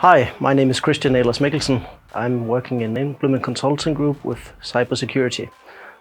Hi, my name is Christian Ehlers Mikkelsen. I'm working in Implement Consulting Group with cybersecurity.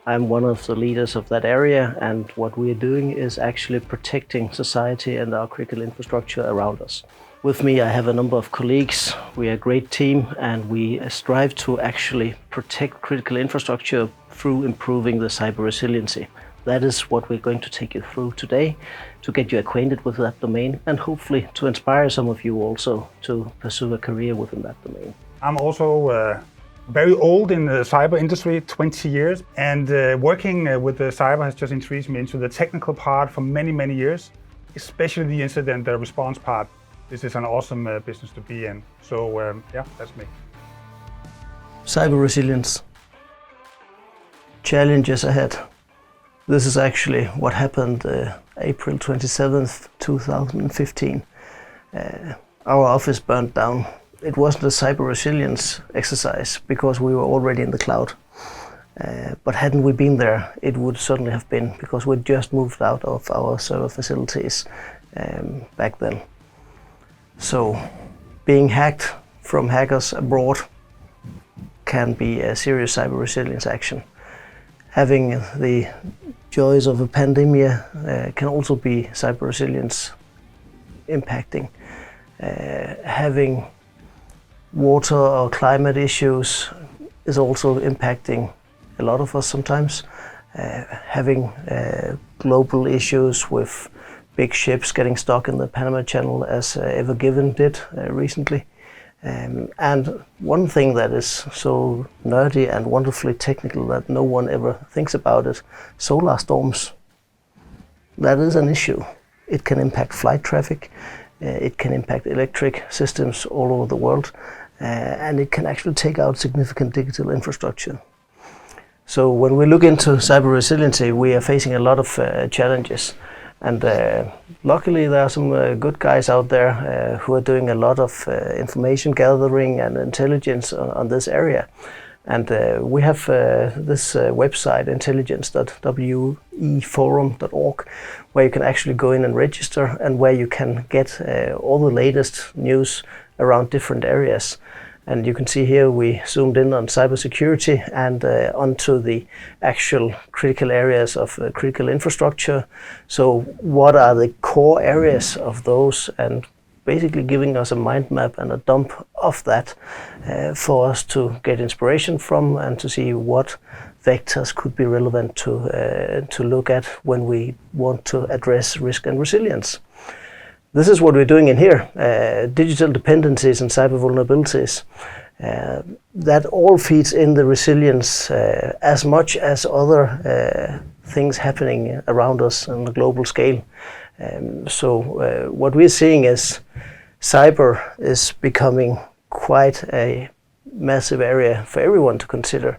I'm one of the leaders of that area, and what we are doing is actually protecting society and our critical infrastructure around us. With me, I have a number of colleagues. We are a great team, and we strive to actually protect critical infrastructure through improving the cyber resiliency. That is what we're going to take you through today, to get you acquainted with that domain and hopefully to inspire some of you also to pursue a career within that domain. I'm also very old in the cyber industry, 20 years, and working with the cyber has just introduced me into the technical part for many, many years, especially the incident response part. This is an awesome business to be in. So yeah, that's me. Cyber resilience. Challenges ahead. This is actually what happened April 27th, 2015. Our office burned down. It wasn't a cyber resilience exercise because we were already in the cloud. But hadn't we been there, it would certainly have been, because we'd just moved out of our server facilities back then. So being hacked from hackers abroad can be a serious cyber resilience action. Having the joys of a pandemic can also be cyber resilience impacting. Having water or climate issues is also impacting a lot of us sometimes. Having global issues with big ships getting stuck in the Panama Channel, as Ever Given did recently. And one thing that is so nerdy and wonderfully technical that no one ever thinks about it, solar storms. That is an issue. It can impact flight traffic, it can impact electric systems all over the world, and it can actually take out significant digital infrastructure. So when we look into cyber resiliency, we are facing a lot of challenges. And luckily there are some good guys out there who are doing a lot of information gathering and intelligence on this area. And we have this website, intelligence.weforum.org, where you can actually go in and register, and where you can get all the latest news around different areas. And you can see here we zoomed in on cybersecurity and onto the actual critical areas of critical infrastructure. So what are the core areas of those, and basically giving us a mind map and a dump of that for us to get inspiration from and to see what vectors could be relevant to look at when we want to address risk and resilience. This is what we're doing in here, digital dependencies and cyber vulnerabilities. That all feeds in the resilience as much as other things happening around us on a global scale. So what we're seeing is cyber is becoming quite a massive area for everyone to consider.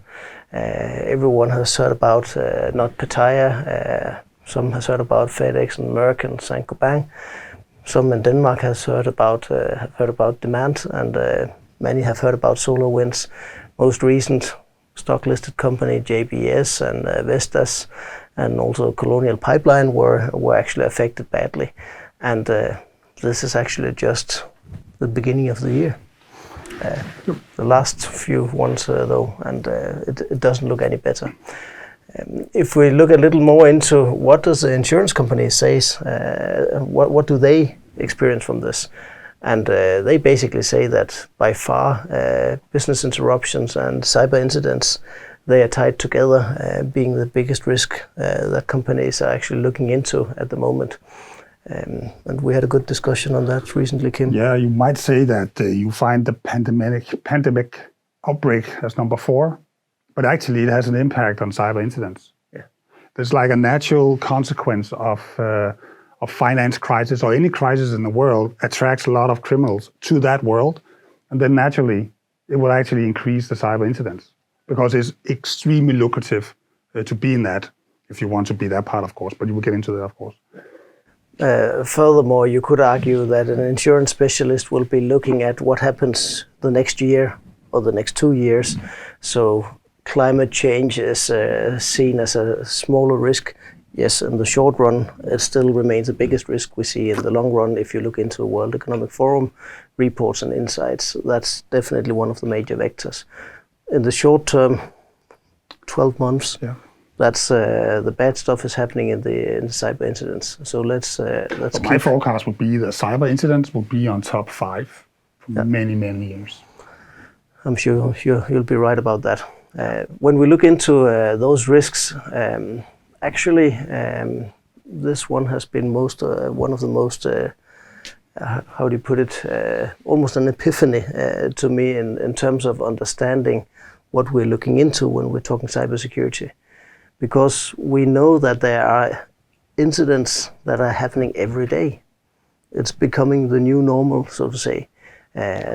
Everyone has heard about NotPetya, some has heard about FedEx and Merck and Saint-Gobain. Some in Denmark have heard about Demand, and many have heard about SolarWinds. Most recent stock-listed company JBS and Vestas, and also Colonial Pipeline were actually affected badly. And this is actually just the beginning of the year. The last few ones though, and it doesn't look any better. If we look a little more into what does the insurance company say, what do they experience from this? And they basically say that by far business interruptions and cyber incidents, they are tied together, being the biggest risk that companies are actually looking into at the moment. And we had a good discussion on that recently, Kim. Yeah, you might say that you find the pandemic outbreak as number 4. But actually, it has an impact on cyber incidents. Yeah. There's like a natural consequence of finance crisis, or any crisis in the world attracts a lot of criminals to that world. And then naturally, it will actually increase the cyber incidents, because it's extremely lucrative to be in that, if you want to be that part, of course. But you will get into that, of course. Furthermore, you could argue that an insurance specialist will be looking at what happens the next year or the next 2 years. So climate change is seen as a smaller risk yes, in the short run, it still remains the biggest risk we see. In the long run, if you look into World Economic Forum reports and insights, that's definitely one of the major vectors. In the short term, 12 months, that's the bad stuff is happening in the cyber incidents. So let's. My forecast would be the cyber incidents will be on top 5 for many years. I'm sure you'll be right about that. When we look into those risks, actually, this one has been one of the most, how do you put it, almost an epiphany to me in terms of understanding what we're looking into when we're talking cybersecurity. Because we know that there are incidents that are happening every day. It's becoming the new normal, so to say.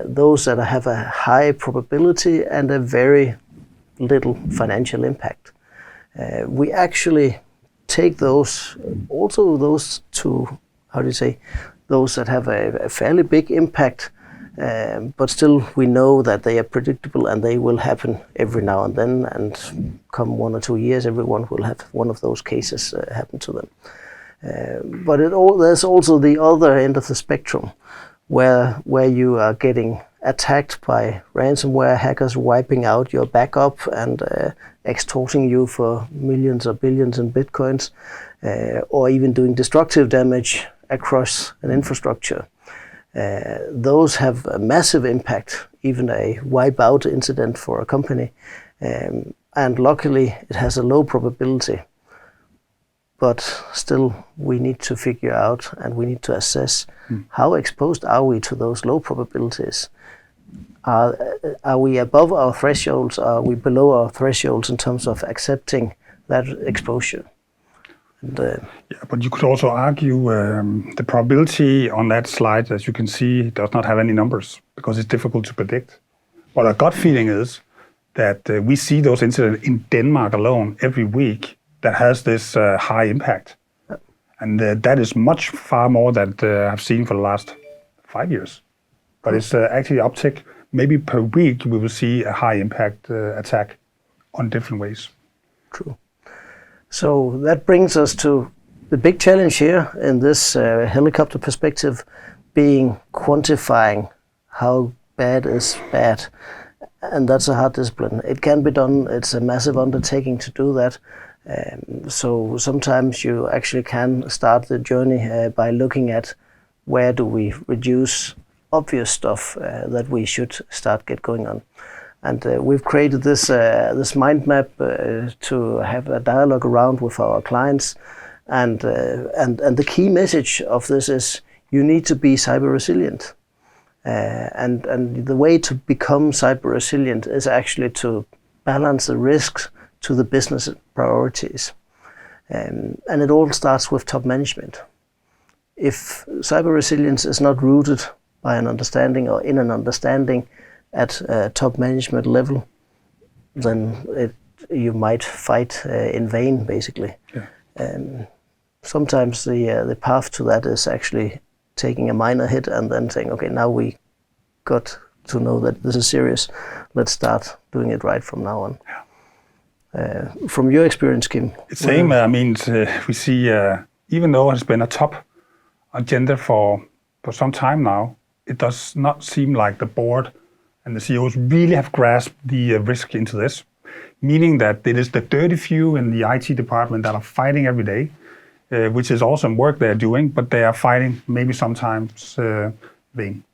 Those that have a high probability and a very little financial impact. We actually take those to, how do you say, those that have a fairly big impact, but still we know that they are predictable and they will happen every now and then, and come 1 or 2 years, everyone will have one of those cases happen to them. But there's also the other end of the spectrum, where you are getting attacked by ransomware hackers, wiping out your backup and extorting you for millions or billions in bitcoins, or even doing destructive damage across an infrastructure. Those have a massive impact, even a wipe-out incident for a company, and luckily it has a low probability. But still, we need to figure out and we need to assess how exposed are we to those low probabilities. Are we above our thresholds? Are we below our thresholds in terms of accepting that exposure? But you could also argue the probability on that slide, as you can see, does not have any numbers because it's difficult to predict. What our gut feeling is that we see those incidents in Denmark alone every week that has this high impact. And that is much far more than I've seen for the last 5 years. But it's actually uptick. Maybe per week we will see a high impact attack on different ways. True. So that brings us to the big challenge here in this helicopter perspective, being quantifying how bad is bad. And that's a hard discipline. It can be done. It's a massive undertaking to do that. So sometimes you actually can start the journey by looking at where do we reduce obvious stuff that we should get going on. And we've created this mind map to have a dialogue around with our clients. And the key message of this is you need to be cyber resilient. And the way to become cyber resilient is actually to balance the risks to the business priorities. And it all starts with top management. If cyber resilience is not rooted by an understanding or in an understanding at top management level, then you might fight in vain, basically. Sometimes the path to that is actually taking a minor hit and then saying, okay, now we got to know that this is serious. Let's start doing it right from now on. From your experience, Kim? It's same. I mean, we see, even though it's been a top agenda for some time now, it does not seem like the board and the CEOs really have grasped the risk into this, meaning that it is the dirty few in the IT department that are fighting every day, which is awesome work they're doing, but they are fighting maybe sometimes vain.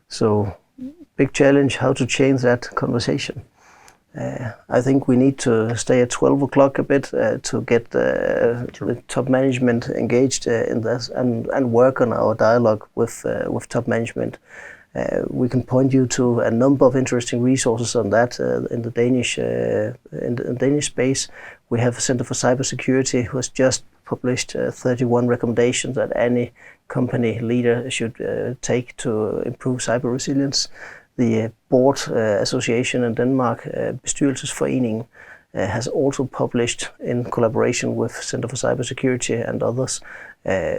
So, big challenge, how to change that conversation. I think we need to stay at 12 o'clock a bit to get the top management engaged in this and work on our dialogue with top management. We can point you to a number of interesting resources on that in the Danish space. We have a Center for Cybersecurity who has just published 31 recommendations that any company leader should take to improve cyber resilience. The board association in Denmark, Bestyrelsesforeningen, has also published, in collaboration with Center for Cybersecurity and others,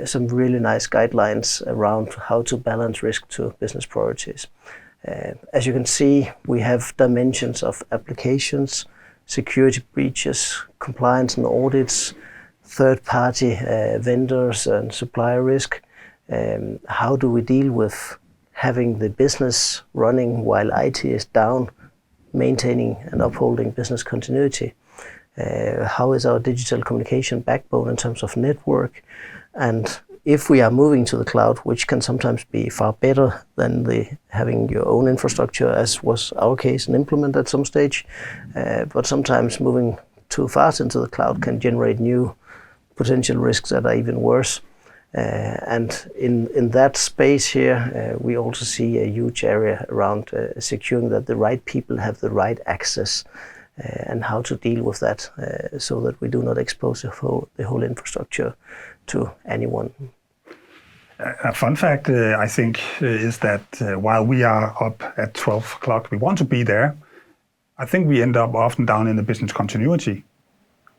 some really nice guidelines around how to balance risk to business priorities. As you can see, we have dimensions of applications, security breaches, compliance and audits, third-party vendors and supplier risk. How do we deal with having the business running while IT is down, maintaining and upholding business continuity? How is our digital communication backbone in terms of network? And if we are moving to the cloud, which can sometimes be far better than having your own infrastructure, as was our case, and implement at some stage, but sometimes moving too fast into the cloud can generate new potential risks that are even worse. And in that space here, we also see a huge area around securing that the right people have the right access, and how to deal with that so that we do not expose the whole infrastructure to anyone. A fun fact, I think, is that while we are up at 12 o'clock, we want to be there, I think we end up often down in the business continuity.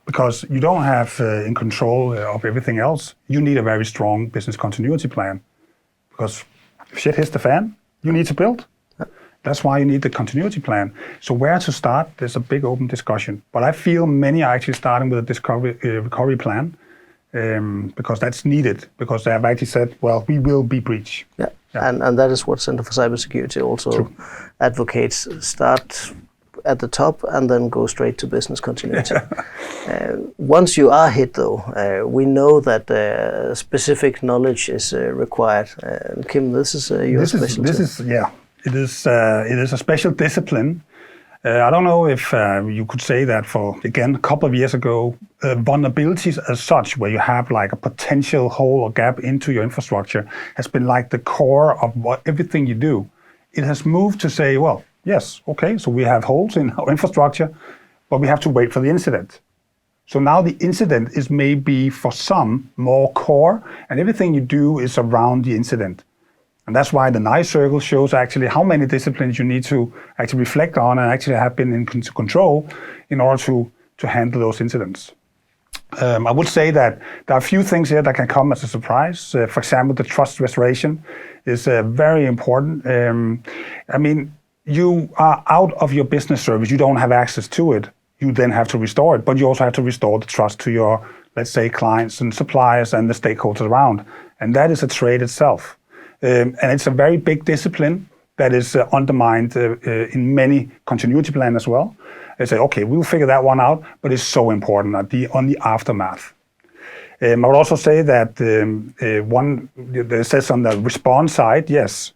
Because you don't have in control of everything else, you need a very strong business continuity plan. Because if shit hits the fan, you need to build. That's why you need the continuity plan. So where to start, there's a big open discussion. But I feel many are actually starting with a recovery plan, because that's needed, because they have actually said, well, we will be breached. Yeah. And that is what Center for Cybersecurity also advocates. Start at the top and then go straight to business continuity. Once you are hit, though, we know that specific knowledge is required. Kim, this is your specialty. It is a special discipline. I don't know if you could say that for, again, a couple of years ago, vulnerabilities as such, where you have like a potential hole or gap into your infrastructure, has been like the core of everything you do. It has moved to say, well, yes, okay, so we have holes in our infrastructure, but we have to wait for the incident. So now the incident is maybe for some more core, and everything you do is around the incident. And that's why the NICE circle shows actually how many disciplines you need to actually reflect on and actually have been in control in order to handle those incidents. I would say that there are a few things here that can come as a surprise. For example, the trust restoration is very important. I mean, you are out of your business service, you don't have access to it, you then have to restore it, but you also have to restore the trust to your, let's say, clients and suppliers and the stakeholders around. And that is a trade itself. And it's a very big discipline that is undermined in many continuity plans as well. They say, okay, we'll figure that one out, but it's so important on the aftermath. I would also say that that says on the response side, yes,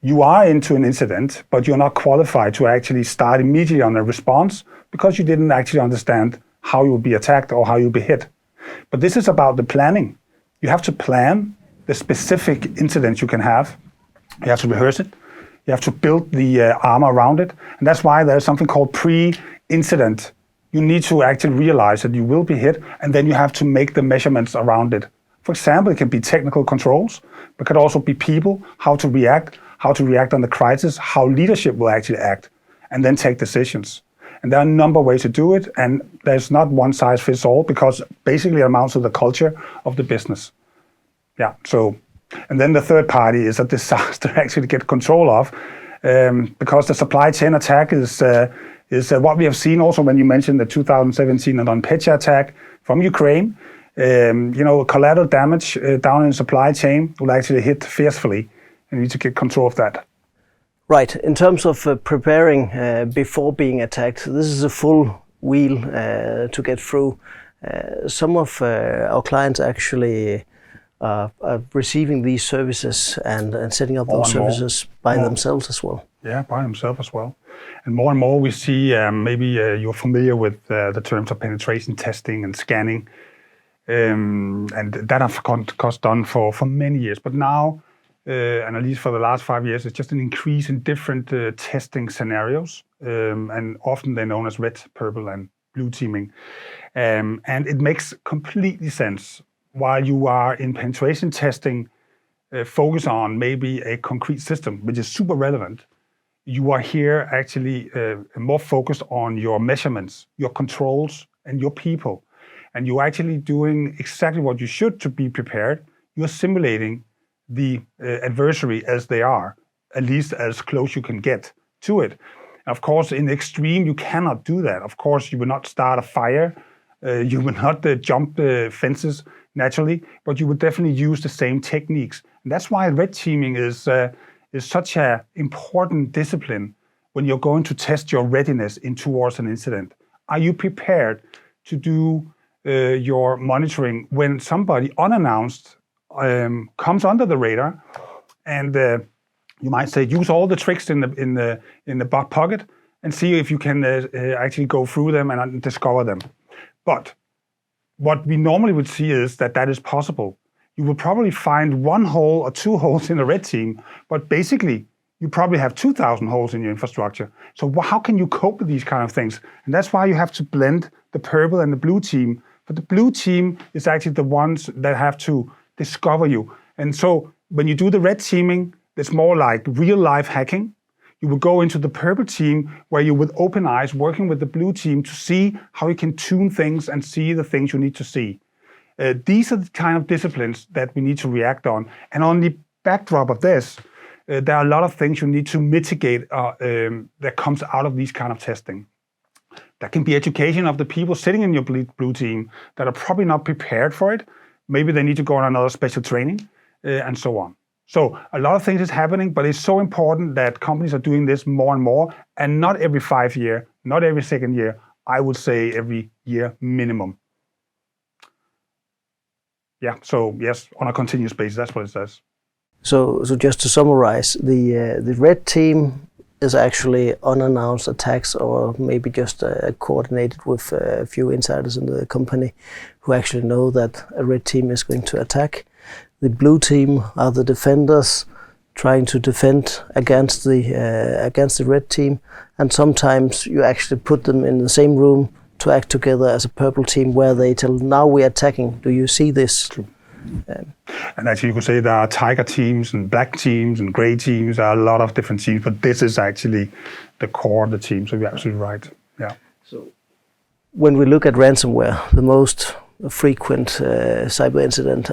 you are into an incident, but you're not qualified to actually start immediately on a response because you didn't actually understand how you will be attacked or how you'll be hit. But this is about the planning. You have to plan the specific incidents you can have. You have to rehearse it. You have to build the armor around it. And that's why there's something called pre-incident. You need to actually realize that you will be hit, and then you have to make the measurements around it. For example, it can be technical controls, but it could also be people, how to react on the crisis, how leadership will actually act, and then take decisions. And there are a number of ways to do it, and there's not one size fits all, because basically it amounts to the culture of the business. Yeah, so, and then the third party is a disaster actually to get control of, because the supply chain attack is what we have seen also when you mentioned the 2017 NotPetya attack from Ukraine. Collateral damage down in the supply chain will actually hit fiercely, and you need to get control of that. Right. In terms of preparing before being attacked, this is a full wheel to get through. Some of our clients actually are receiving these services and setting up those services by themselves as well. Yeah, by themselves as well. And more we see, maybe you're familiar with the terms of penetration testing and scanning. And that have cost done for many years. But now, and at least for the last 5 years, it's just an increase in different testing scenarios. And often they're known as red, purple, and blue teaming. And it makes completely sense. While you are in penetration testing, focus on maybe a concrete system, which is super relevant. You are here actually more focused on your measurements, your controls, and your people. And you're actually doing exactly what you should to be prepared. You're simulating the adversary as they are, at least as close you can get to it. Of course, in the extreme, you cannot do that. Of course, you will not start a fire You will not jump fences naturally, but you would definitely use the same techniques. And that's why red teaming is such an important discipline when you're going to test your readiness towards an incident. Are you prepared to do your monitoring when somebody unannounced comes under the radar, and you might say use all the tricks in the back pocket and see if you can actually go through them and discover them. But what we normally would see is that is possible. You will probably find 1 hole or 2 holes in a red team, but basically you probably have 2,000 holes in your infrastructure. So how can you cope with these kind of things? And that's why you have to blend the purple and the blue team. But the blue team is actually the ones that have to discover you. And so when you do the red teaming, it's more like real life hacking. You will go into the purple team where you with open eyes working with the blue team to see how you can tune things and see the things you need to see. These are the kind of disciplines that we need to react on. And on the backdrop of this, there are a lot of things you need to mitigate that comes out of these kind of testing. That can be education of the people sitting in your blue team that are probably not prepared for it. Maybe they need to go on another special training and so on. So a lot of things is happening, but it's so important that companies are doing this more and more, and not every 5 years, not every second year. I would say every year minimum. Yeah, so yes, on a continuous basis, that's what it says. So just to summarize, the red team is actually unannounced attacks, or maybe just coordinated with a few insiders in the company who actually know that a red team is going to attack. The blue team are the defenders trying to defend against the red team, and sometimes you actually put them in the same room to act together as a purple team, where they tell, now we're attacking. Do you see this? True. And actually you could say there are tiger teams and black teams and gray teams. There are a lot of different teams, but this is actually the core of the team. So you're absolutely right. Yeah. So when we look at ransomware, the most frequent cyber incident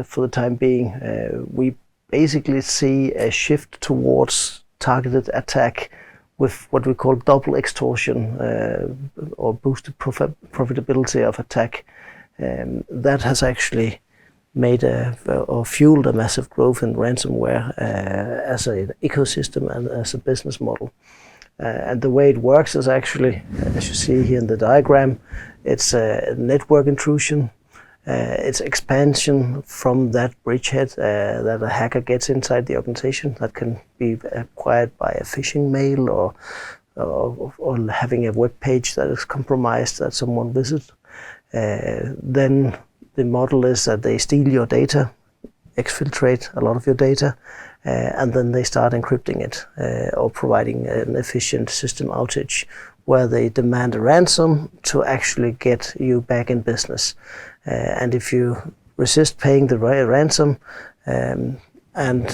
for the time being, we basically see a shift towards targeted attack with what we call double extortion or boosted profitability of attack. That has actually made or fueled a massive growth in ransomware as an ecosystem and as a business model. And the way it works is actually, as you see here in the diagram, it's a network intrusion. It's expansion from that bridgehead that a hacker gets inside the organization that can be acquired by a phishing mail or having a web page that is compromised that someone visits. Then the model is that they steal your data, exfiltrate a lot of your data, and then they start encrypting it or providing an efficient system outage where they demand a ransom to actually get you back in business. And if you resist paying the ransom, and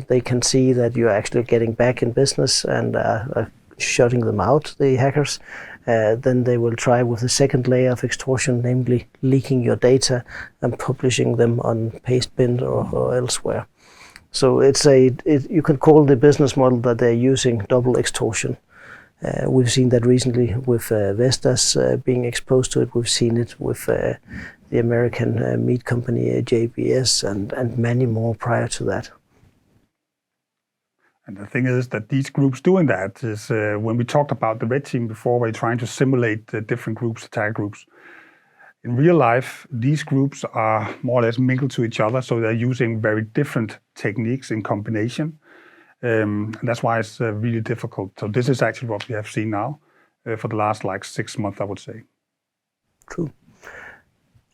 they can see that you're actually getting back in business and shutting them out, the hackers, then they will try with the second layer of extortion, namely leaking your data and publishing them on Pastebin or elsewhere. So you can call the business model that they're using double extortion. We've seen that recently with Vestas being exposed to it. We've seen it with the American meat company JBS and many more prior to that. And the thing is that these groups doing that is, when we talked about the red team before, we're trying to simulate the different groups, attack groups. In real life, these groups are more or less mingled to each other, so they're using very different techniques in combination. And that's why it's really difficult. So this is actually what we have seen now for the last 6 months, I would say. True.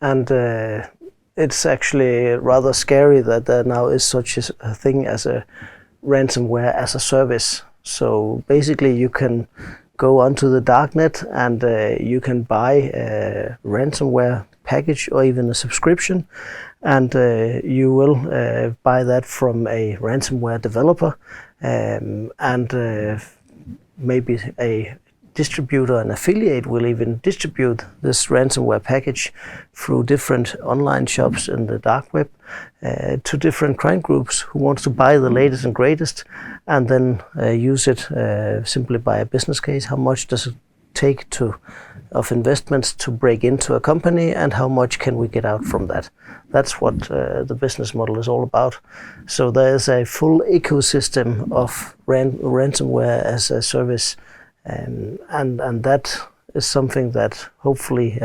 And it's actually rather scary that there now is such a thing as a ransomware as a service. So basically you can go onto the darknet and you can buy a ransomware package or even a subscription, and you will buy that from a ransomware developer and maybe a distributor, an affiliate will even distribute this ransomware package through different online shops in the dark web to different crime groups who wants to buy the latest and greatest and then use it simply by a business case. How much does it take of investments to break into a company, and how much can we get out from that. That's what the business model is all about. So there is a full ecosystem of ransomware as a service, and that is something that hopefully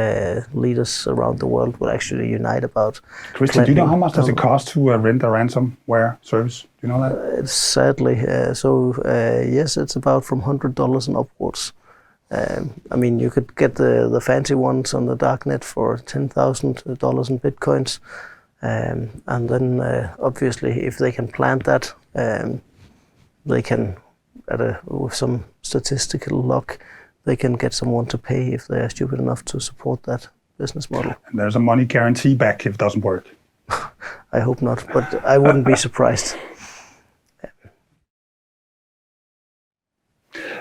leaders around the world will actually unite about. Christian, do you know how much does it cost to rent a ransomware service? Do you know that? It's sadly, yes, it's about from $100 and upwards. I mean, you could get the fancy ones on the darknet for $10,000 in bitcoins, and then obviously, if they can plant that, they can, with some statistical luck, they can get someone to pay if they are stupid enough to support that business model. And there's a money guarantee back if it doesn't work. I hope not, but I wouldn't be surprised.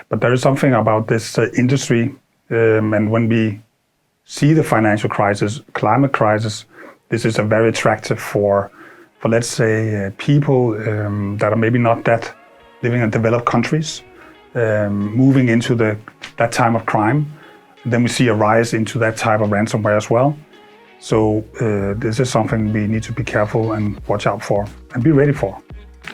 But there is something about this industry, and when we see the financial crisis, climate crisis, this is a very attractive for let's say, people that are maybe not that living in developed countries, moving into that time of crime. Then we see a rise into that type of ransomware as well. So this is something we need to be careful and watch out for and be ready for.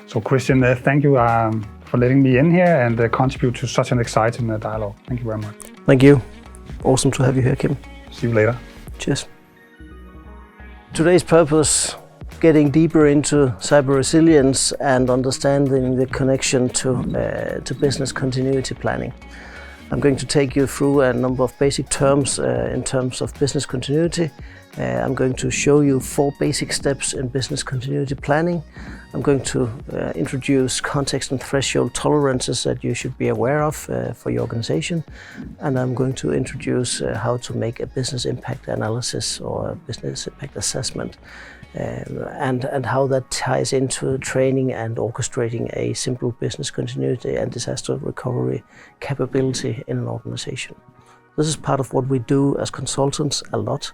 So Christian, thank you for letting me in here and contribute to such an exciting dialogue. Thank you very much. Thank you. Awesome to have you here, Kim. See you later. Cheers. Today's purpose, getting deeper into cyber resilience and understanding the connection to business continuity planning. I'm going to take you through a number of basic terms in terms of business continuity. I'm going to show you 4 basic steps in business continuity planning. I'm going to introduce context and threshold tolerances that you should be aware of for your organization. And I'm going to introduce how to make a business impact analysis or a business impact assessment, and how that ties into training and orchestrating a simple business continuity and disaster recovery capability in an organization. This is part of what we do as consultants a lot.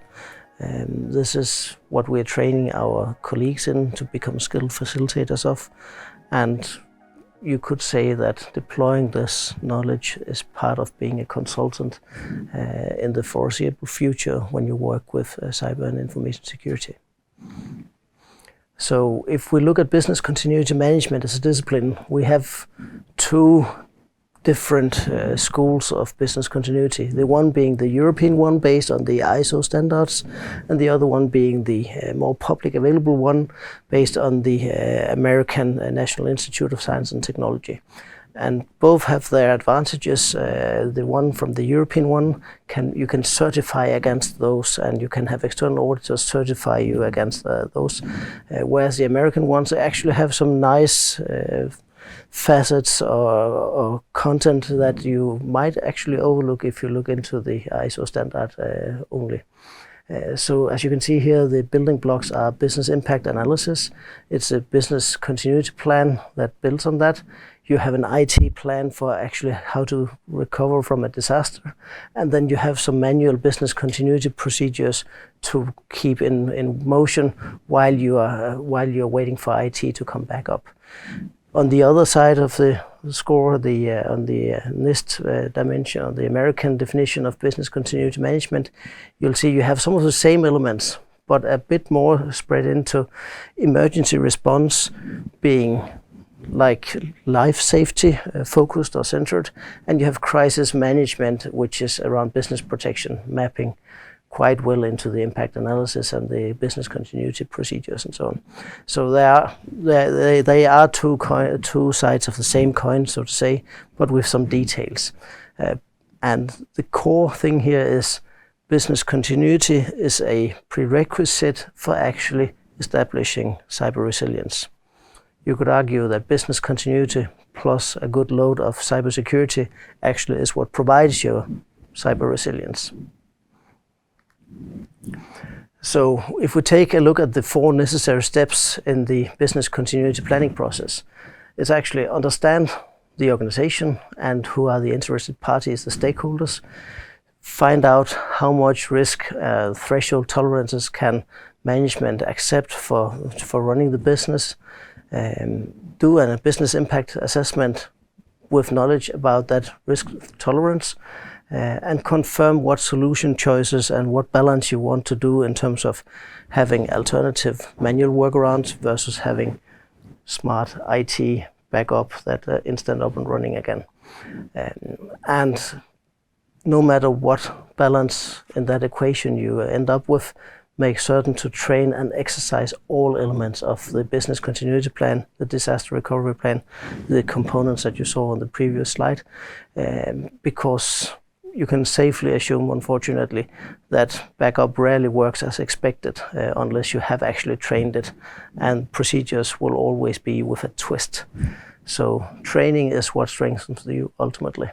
This is what we're training our colleagues in to become skilled facilitators of, and you could say that deploying this knowledge is part of being a consultant in the foreseeable future when you work with cyber and information security. So if we look at business continuity management as a discipline, we have 2 different schools of business continuity. The one being the European one based on the ISO standards, and the other one being the more public available one based on the American National Institute of Science and Technology. And both have their advantages. The one from the European one, you can certify against those, and you can have external auditors certify you against those. Whereas the American ones actually have some nice facets or content that you might actually overlook if you look into the ISO standard only. So as you can see here, the building blocks are business impact analysis. It's a business continuity plan that builds on that. You have an IT plan for actually how to recover from a disaster. And then you have some manual business continuity procedures to keep in motion while you're waiting for IT to come back up. On the other side of the score, on the NIST dimension, on the American definition of business continuity management, you'll see you have some of the same elements, but a bit more spread into emergency response, being like life safety focused or centered, and you have crisis management, which is around business protection, mapping quite well into the impact analysis and the business continuity procedures and so on. So they are two sides of the same coin, so to say, but with some details. And the core thing here is business continuity is a prerequisite for actually establishing cyber resilience. You could argue that business continuity plus a good load of cybersecurity actually is what provides your cyber resilience. So if we take a look at the 4 necessary steps in the business continuity planning process, it's actually understand the organization and who are the interested parties, the stakeholders, find out how much risk threshold tolerances can management accept for running the business, do a business impact assessment with knowledge about that risk tolerance, and confirm what solution choices and what balance you want to do in terms of having alternative manual workarounds versus having smart IT backup that instant up and running again. And no matter what balance in that equation you end up with, make certain to train and exercise all elements of the business continuity plan, the disaster recovery plan, the components that you saw on the previous slide, because you can safely assume, unfortunately, that backup rarely works as expected unless you have actually trained it, and procedures will always be with a twist. So training is what strengthens you ultimately.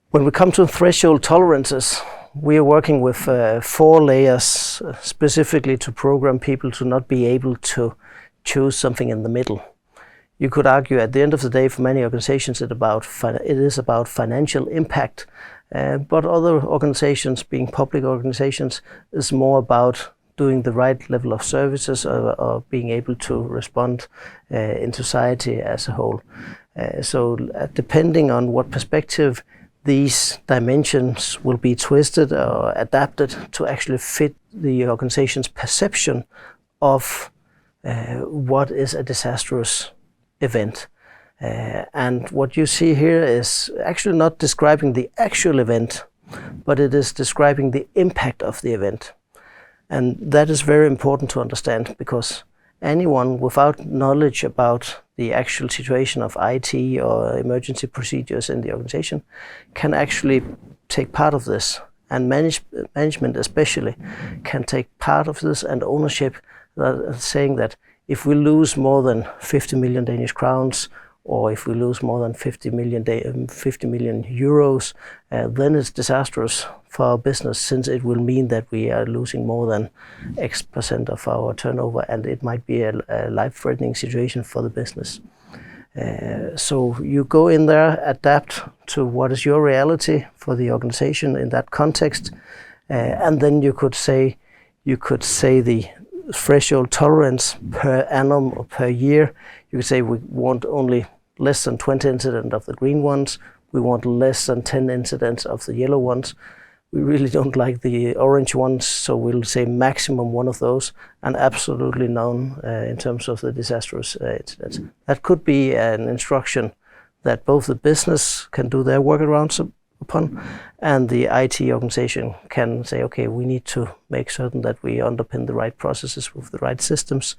When we come to threshold tolerances, we are working with 4 layers specifically to program people to not be able to choose something in the middle. You could argue at the end of the day, for many organizations, it is about financial impact, but other organizations, being public organizations, is more about doing the right level of services or being able to respond in society as a whole. So depending on what perspective, these dimensions will be twisted or adapted to actually fit the organization's perception of what is a disastrous event. And what you see here is actually not describing the actual event, but it is describing the impact of the event. And that is very important to understand, because anyone without knowledge about the actual situation of IT or emergency procedures in the organization can actually take part of this, and management especially can take part of this and ownership, saying that if we lose more than 50 million Danish crowns, or if we lose more than 50 million euros, then it's disastrous for our business, since it will mean that we are losing more than X% of our turnover, and it might be a life-threatening situation for the business. So you go in there, adapt to what is your reality for the organization in that context, and then you could say the threshold tolerance per annum or per year. You could say we want only less than 20 incidents of the green ones. We want less than 10 incidents of the yellow ones. We really don't like the orange ones, so we'll say maximum one of those, and absolutely none in terms of the disastrous incidents. That could be an instruction that both the business can do their workarounds upon, and the IT organization can say, okay, we need to make certain that we underpin the right processes with the right systems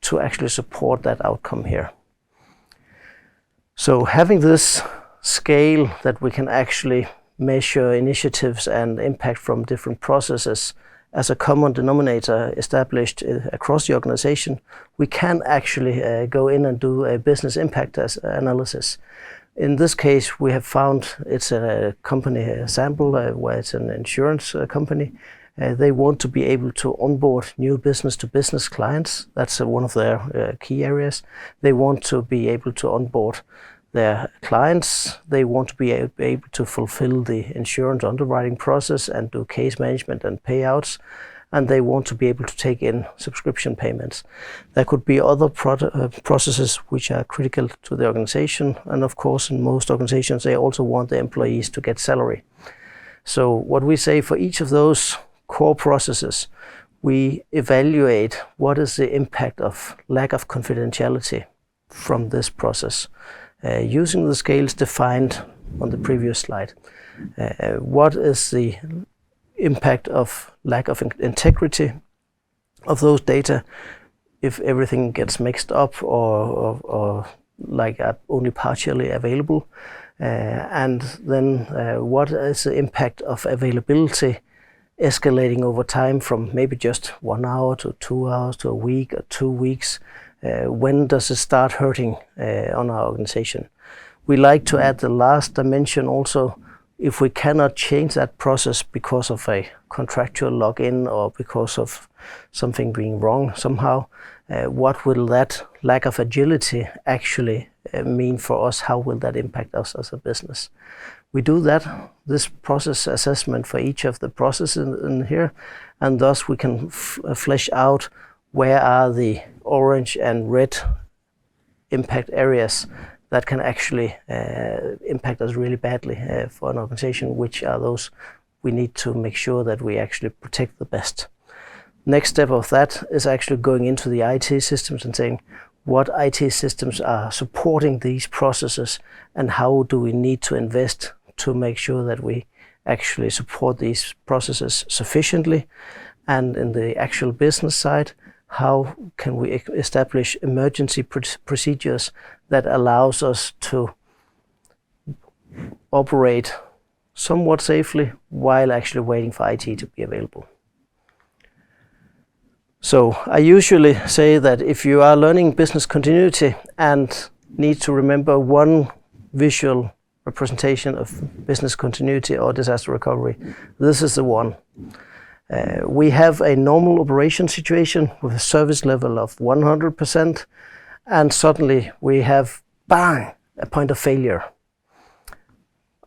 to actually support that outcome here. So having this scale that we can actually measure initiatives and impact from different processes as a common denominator established across the organization, we can actually go in and do a business impact analysis. In this case, we have found it's a company sample where it's an insurance company. They want to be able to onboard new business-to-business clients. That's one of their key areas. They want to be able to onboard their clients. They want to be able to fulfill the insurance underwriting process and do case management and payouts. And they want to be able to take in subscription payments. There could be other processes which are critical to the organization. And of course, in most organizations, they also want the employees to get salary. So what we say for each of those core processes, we evaluate what is the impact of lack of confidentiality from this process, using the scales defined on the previous slide. What is the impact of lack of integrity of those data if everything gets mixed up or like only partially available? And then what is the impact of availability escalating over time from maybe just 1 hour to 2 hours to a week or 2 weeks? When does it start hurting on our organization? We like to add the last dimension also. If we cannot change that process because of a contractual login or because of something being wrong somehow, what will that lack of agility actually mean for us? How will that impact us as a business? We do this process assessment for each of the processes in here, and thus we can flesh out where are the orange and red impact areas that can actually impact us really badly for an organization, which are those we need to make sure that we actually protect the best. Next step of that is actually going into the IT systems and saying what IT systems are supporting these processes and how do we need to invest to make sure that we actually support these processes sufficiently. And in the actual business side, how can we establish emergency procedures that allows us to operate somewhat safely while actually waiting for IT to be available. So I usually say that if you are learning business continuity and need to remember one visual representation of business continuity or disaster recovery, this is the one. We have a normal operation situation with a service level of 100%, and suddenly we have, bang, a point of failure.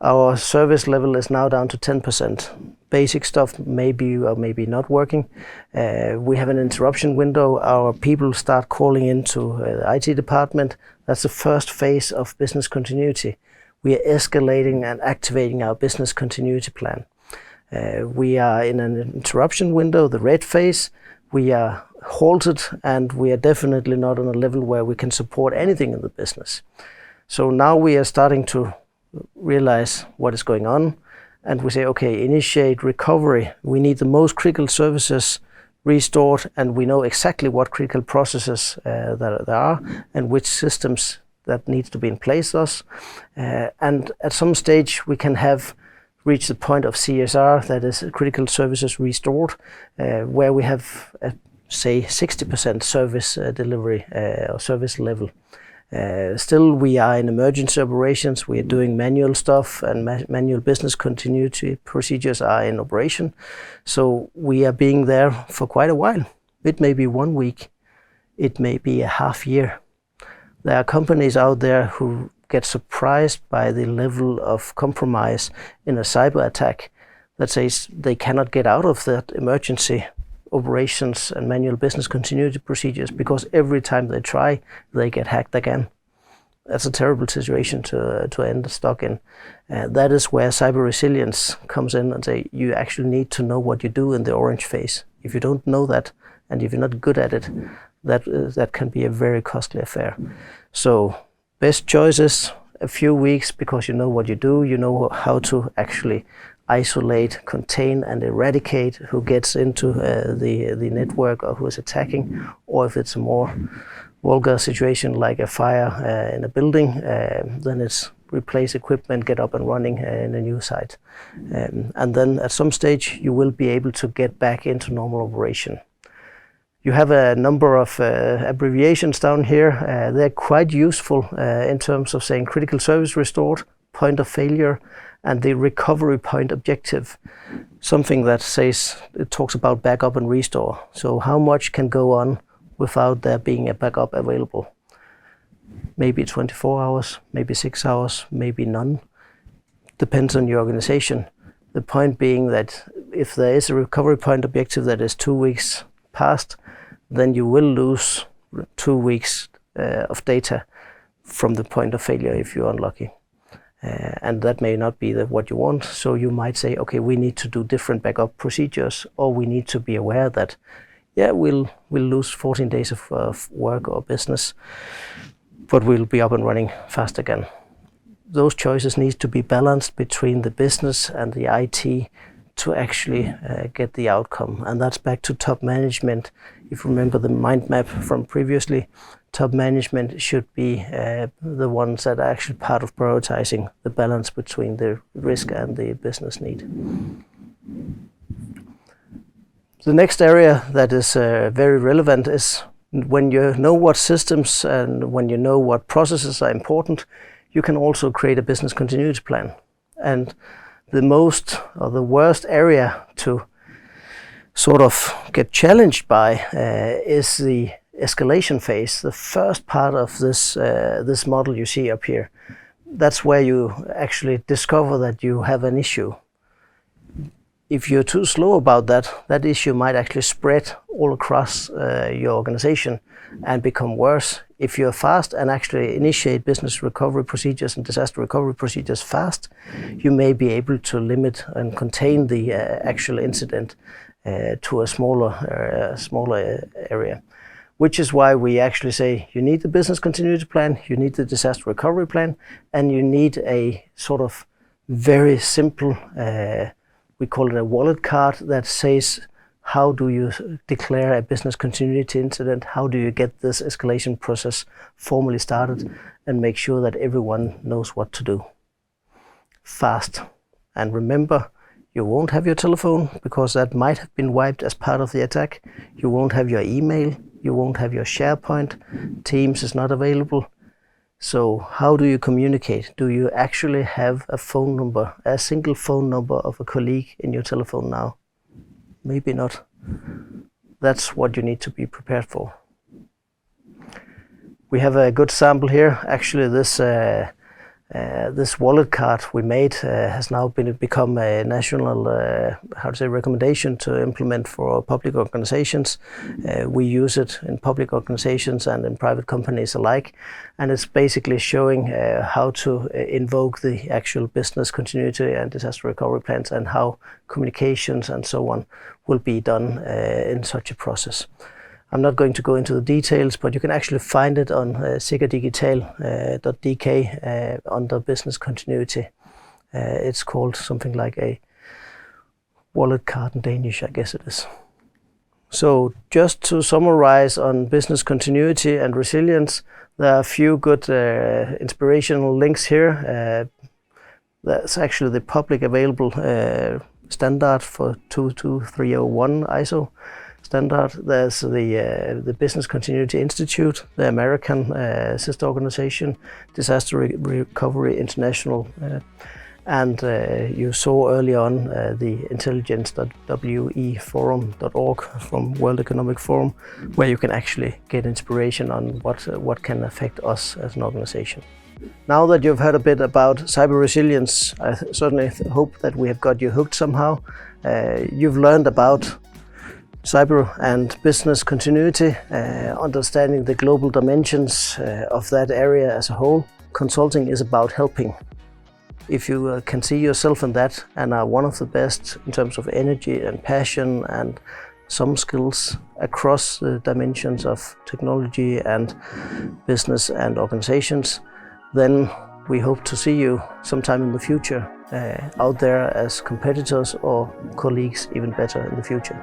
Our service level is now down to 10%. Basic stuff maybe or maybe not working. We have an interruption window. Our people start calling into the IT department. That's the first phase of business continuity. We are escalating and activating our business continuity plan. We are in an interruption window, the red phase. We are halted, and we are definitely not on a level where we can support anything in the business. So now we are starting to realize what is going on, and we say, okay, initiate recovery. We need the most critical services restored, and we know exactly what critical processes there are and which systems that needs to be in place us. And at some stage we can have reached the point of CSR, that is critical services restored, where we have say 60% service delivery or service level. Still, we are in emergency operations. We are doing manual stuff, and manual business continuity procedures are in operation. So we are being there for quite a while. It may be 1 week. It may be a half year. There are companies out there who get surprised by the level of compromise in a cyber attack that says they cannot get out of that emergency operations and manual business continuity procedures because every time they try, they get hacked again. That's a terrible situation to end stuck in. That is where cyber resilience comes in and say you actually need to know what you do in the orange phase. If you don't know that, and if you're not good at it, that can be a very costly affair. So best choice is a few weeks because you know what you do, you know how to actually isolate, contain and eradicate who gets into the network or who is attacking, or if it's a more vulgar situation like a fire in a building, then it's replace equipment, get up and running in a new site. And then at some stage you will be able to get back into normal operation. You have a number of abbreviations down here. They're quite useful in terms of saying critical service restored, point of failure, and the recovery point objective. Something that says, it talks about backup and restore. So how much can go on without there being a backup available? Maybe 24 hours, maybe 6 hours, maybe none. Depends on your organization. The point being that if there is a recovery point objective that is 2 weeks past, then you will lose 2 weeks of data from the point of failure if you're unlucky. And that may not be what you want. So you might say, okay, we need to do different backup procedures, or we need to be aware that, yeah, we'll lose 14 days of work or business, but we'll be up and running fast again. Those choices need to be balanced between the business and the IT to actually get the outcome. And that's back to top management. If you remember the mind map from previously, top management should be the ones that are actually part of prioritizing the balance between the risk and the business need. The next area that is very relevant is when you know what systems and when you know what processes are important, you can also create a business continuity plan. And the most or the worst area to sort of get challenged by is the escalation phase, the first part of this model you see up here. That's where you actually discover that you have an issue. If you're too slow about that, that issue might actually spread all across your organization and become worse. If you're fast and actually initiate business recovery procedures and disaster recovery procedures fast, you may be able to limit and contain the actual incident to a smaller area. Which is why we actually say you need the business continuity plan, you need the disaster recovery plan, and you need a sort of very simple, we call it a wallet card that says, how do you declare a business continuity incident? How do you get this escalation process formally started and make sure that everyone knows what to do? Fast. And remember, you won't have your telephone because that might have been wiped as part of the attack. You won't have your email. You won't have your SharePoint. Teams is not available. So how do you communicate? Do you actually have a phone number, a single phone number of a colleague in your telephone now? Maybe not. That's what you need to be prepared for. We have a good sample here. Actually, this wallet card we made has now become a national recommendation to implement for public organizations. We use it in public organizations and in private companies alike, and it's basically showing how to invoke the actual business continuity and disaster recovery plans and how communications and so on will be done in such a process. I'm not going to go into the details, but you can actually find it on sikkerdigital.dk under business continuity. It's called something like a wallet card in Danish, I guess it is. So just to summarize on business continuity and resilience, there are a few good inspirational links here. That's actually the public available standard for 22301 ISO. Standard. There's the Business Continuity Institute, the American sister organization, Disaster Recovery International, and you saw early on the intelligence.weforum.org from World Economic Forum, where you can actually get inspiration on what can affect us as an organization. Now that you've heard a bit about cyber resilience, I certainly hope that we have got you hooked somehow. You've learned about cyber and business continuity, understanding the global dimensions of that area as a whole. Consulting is about helping. If you can see yourself in that and are one of the best in terms of energy and passion and some skills across the dimensions of technology and business and organizations, then we hope to see you sometime in the future out there as competitors or colleagues, even better in the future.